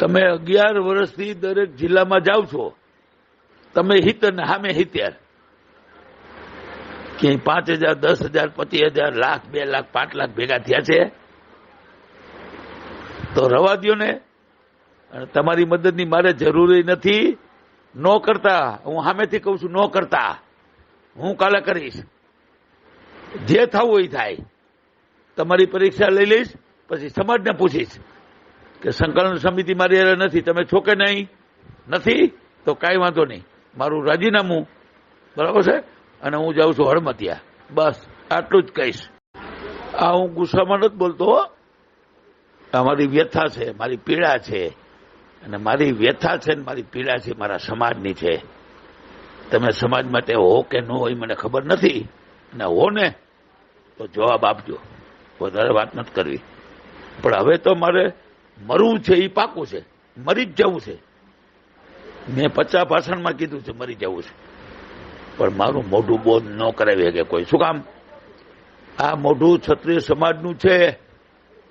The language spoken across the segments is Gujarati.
તમે 11 વર્ષથી દરેક જિલ્લામાં જાઓ છો, તમે હિત અને સામે 70 કે 5,000, 10,000, 25,000, લાખ, 2 લાખ, 5 લાખ ભેગા થયા છે તો રવા દ્યો ને. તમારી મદદની મારે જરૂરી નથી. ન કરતા, હું સામેથી કહું છું, ન કરતા. હું કાલે કરીશ, જે થવું એ થાય. તમારી પરીક્ષા લઈ લઈશ, પછી સમાજને પૂછીશ કે સંકલન સમિતિ મારી હારે નથી, તમે છો કે નહીં? નથી તો કાંઈ વાંધો નહીં, મારું રાજીનામું, બરાબર છે, અને હું જાઉં છું હળમતિયા. બસ આટલું જ કહીશ. આ હું ગુસ્સામાં નથી બોલતો. આ મારી વ્યથા છે, મારી પીડા છે, અને મારી વ્યથા છે ને મારી પીડા છે મારા સમાજની છે. તમે સમાજ માટે હો કે ન હોય મને ખબર નથી, અને હો ને તો જવાબ આપજો, વધારે વાત નથી કરવી. પણ હવે તો મારે મરવું છે એ પાકું છે, મરી જ જવું છે. મેં 50 ભાષણમાં કીધું છે મરી જવું છે, પણ મારું મોઢું બોધ ન કરાવી શકે કોઈ. શું કામ? આ મોઢું ક્ષત્રિય સમાજનું છે,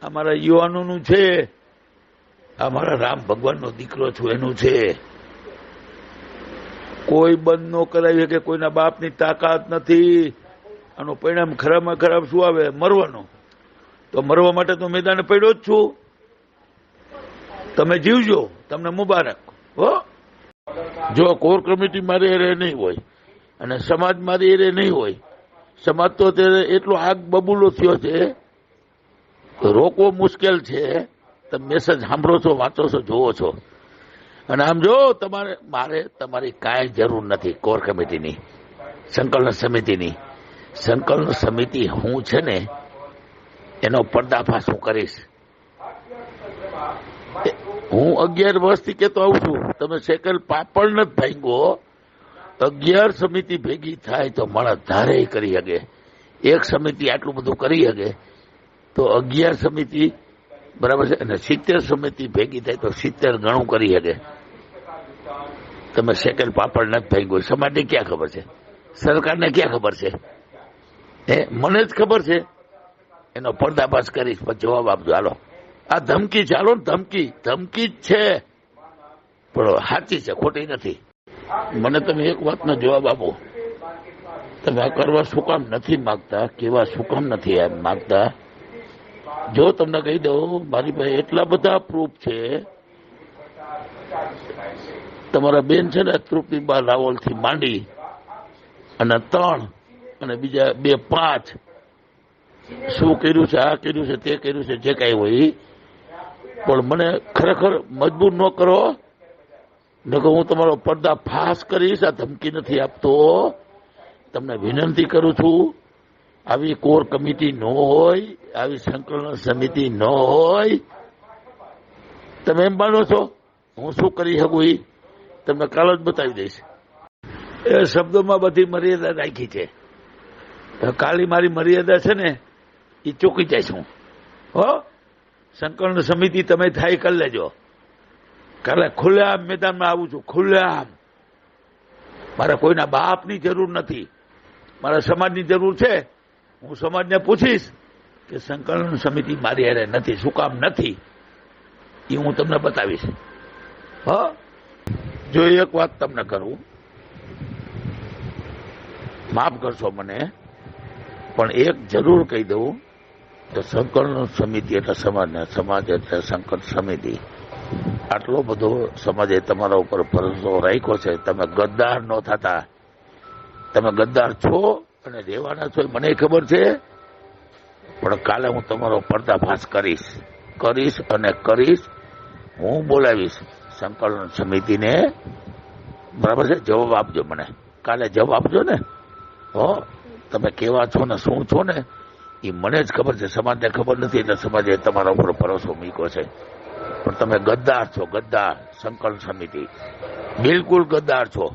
અમારા યુવાનોનું છે, અમારા રામ ભગવાનનો દીકરો છું એનું છે. કોઈ બંધ ન કરાવી શકે, કોઈના બાપની તાકાત નથી. આનું પરિણામ ખરાબમાં ખરાબ શું આવે? મરવાનું. તો મરવા માટે તો મેદાને પડ્યો જ છું. તમે જીવજો, તમને મુબારક હો. જો કોર કમિટી મારી એરે નહીં હોય અને સમાજ મારી એરે નહીં હોય, સમાજ તો અત્યારે એટલો આગ બબૂલો થયો છે, રોકવો મુશ્કેલ છે. તમે મેસેજ સાંભળો છો, વાંચો છો, જોવો છો. અને આમ જો મારે તમારી કાંઈ જરૂર નથી કોર કમિટીની, સંકલન સમિતિની. સંકલન સમિતિ હું છે ને એનો પર્દાફાશ હું કરીશ. હું 11 વર્ષથી કહેતો આવું છું, તમે સેકલ પાપડ નથી ભાંગો. 11 સમિતિ ભેગી થાય તો માણસ ધારે કરી શકે. એક સમિતિ આટલું બધું કરી શકે તો 11 સમિતિ, બરાબર છે, અને 70 સમિતિ ભેગી થાય તો 70 ગણું કરી શકે. તમે સેકલ પાપડ નથી ભાંગ્યો. સમાજને ક્યાં ખબર છે? સરકારને ક્યાં ખબર છે? મને જ ખબર છે. એનો પર્દાફાશ કરીશ, પણ જવાબ આપજો. હાલો, આ ધમકી છે, હાલો, ધમકી જ છે, પણ સાચી છે, ખોટી નથી. મને તમે એક વાતનો જવાબ આપો, તમે આ કરવા શું કામ નથી માગતા, કેવા શું કામ નથી માગતા? જો તમને કહી દઉં, મારી પાસે એટલા બધા પ્રૂફ છે. તમારા બેન છે ને તૃપ્તિબા રાવલ થી માંડી અને 3 અને બીજા 2, 5 શું કર્યું છે, આ કર્યું છે, તે કર્યું છે, જે કાંઈ હોય. પણ મને ખરેખર મજબૂર ન કરો, નકર હું તમારો પર્દાફાશ કરીશ. આ ધમકી નથી આપતો, તમને વિનંતી કરું છું. આવી કોર કમિટી ન હોય, આવી સંકલન સમિતિ ન હોય. તમે એમ માનો છો હું શું કરી શકું? એ તમને કાલ જ બતાવી દઈશ. એ શબ્દોમાં બધી મર્યાદા રાખી છે. કાલી મારી મર્યાદા છે ને એ ચૂકી જાય છું. હો, સંકલન સમિતિ તમે થાય કરી લેજો. કાલે ખુલ્લેઆમ મેદાનમાં આવું છું, ખુલ્લેઆમ. મારે કોઈના બાપની જરૂર નથી, મારા સમાજની જરૂર છે. હું સમાજને પૂછીશ કે સંકલન સમિતિ મારી હારે નથી, શું કામ નથી, એ હું તમને બતાવીશ. હા, જો એક વાત તમને કરું, માફ કરશો મને, પણ એક જરૂર કહી દઉં તો સંકલન સમિતિ એટલે સમાજને, સમાજ એટલે સંકલન સમિતિ. આટલો બધો સમાજે તમારા ઉપર ભરોસો રાખ્યો છે. તમે ગદ્દાર ન થતા. તમે ગદ્દાર છો અને રહેવાના છો, મને ખબર છે. પણ કાલે હું તમારો પર્દાફાશ કરીશ અને કરીશ. હું બોલાવીશ સંકલન સમિતિને, બરાબર છે. જવાબ આપજો મને કાલે, જવાબ આપજો ને. હો, તમે કેવા છો ને શું છો ને એ મને જ ખબર છે, સમાજને ખબર નથી. એટલે સમાજે તમારા ઉપર ભરોસો મૂક્યો છે. પણ તમે ગદ્દાર છો, ગદ્દાર. સંકલન સમિતિ બિલકુલ ગદ્દાર છો.